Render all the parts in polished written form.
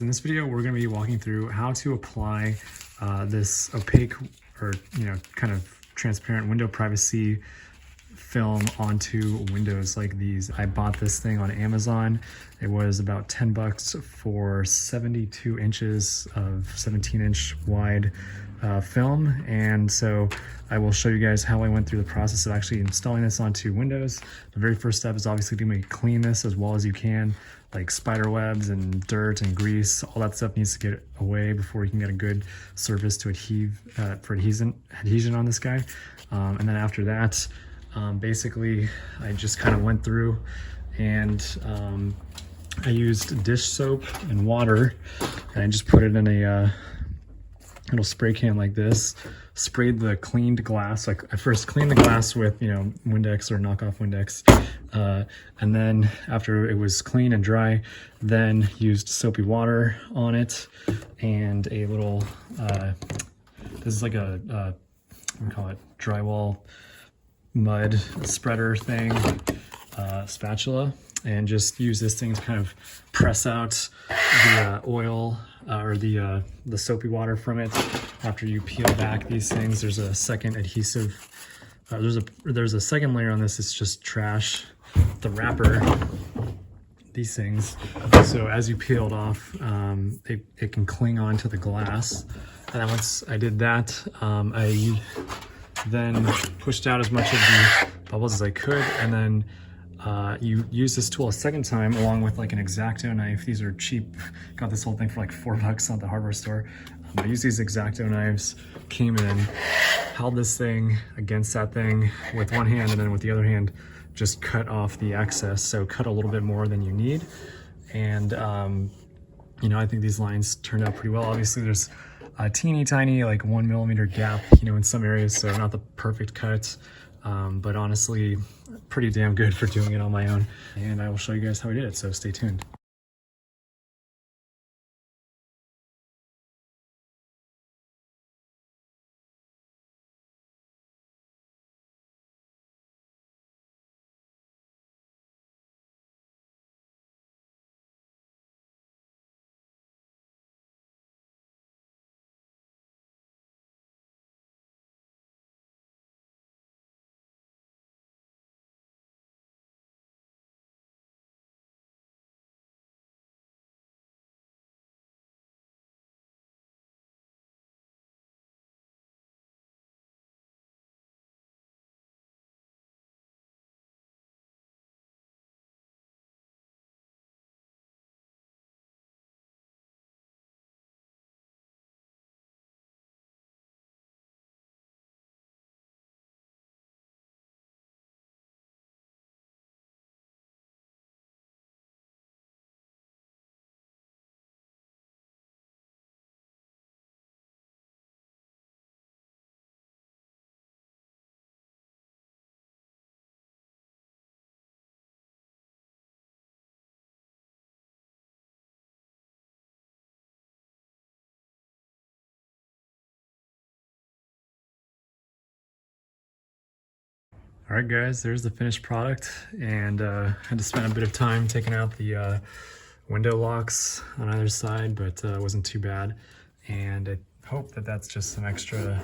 In this video, we're going to be walking through how to apply this opaque or kind of transparent window privacy film onto windows like these. I bought this thing on Amazon. It was about 10 bucks for 72 inches of 17-inch wide film, and so I will show you guys how I went through the process of actually installing this onto windows. The very first step is obviously to clean this as well as you can, like spider webs and dirt and grease. All that stuff needs to get away before you can get a good surface to adhesion on this guy. And then after that, basically I just kind of went through and I used dish soap and water, and I just put it in a little spray can like this, sprayed the cleaned glass. Like I first cleaned the glass with Windex or knockoff Windex, and then after it was clean and dry, then used soapy water on it and a little this is like a what do we call it, drywall mud spreader thing, spatula, and just use this thing to kind of press out the oil or the soapy water from it. After you peel back these things, there's a second adhesive. There's a second layer on this. It's just trash, the wrapper, these things. So as you peel it off, it can cling on to the glass. And then once I did that, I then pushed out as much of the bubbles as I could, and then you use this tool a second time along with like an X-Acto knife. These are cheap. Got this whole thing for like 4 bucks at the hardware store. I used these X-Acto knives, came in, held this thing against that thing with one hand, and then with the other hand just cut off the excess. So cut a little bit more than you need. And I think these lines turned out pretty well. Obviously there's a teeny tiny like 1 millimeter gap in some areas, so not the perfect cut, but honestly pretty damn good for doing it on my own. And I will show you guys how I did it, so stay tuned. All right, guys, there's the finished product, and I had to spend a bit of time taking out the window locks on either side, but it wasn't too bad. And I hope that that's just some extra,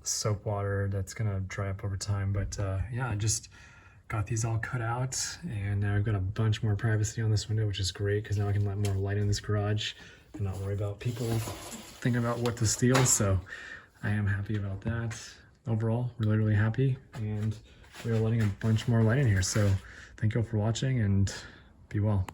soap water that's gonna dry up over time. But yeah, I just got these all cut out, and now I've got a bunch more privacy on this window, which is great because now I can let more light in this garage and not worry about people thinking about what to steal. So I am happy about that. Overall, really happy, and we are letting a bunch more light in here. So thank you all for watching, and be well.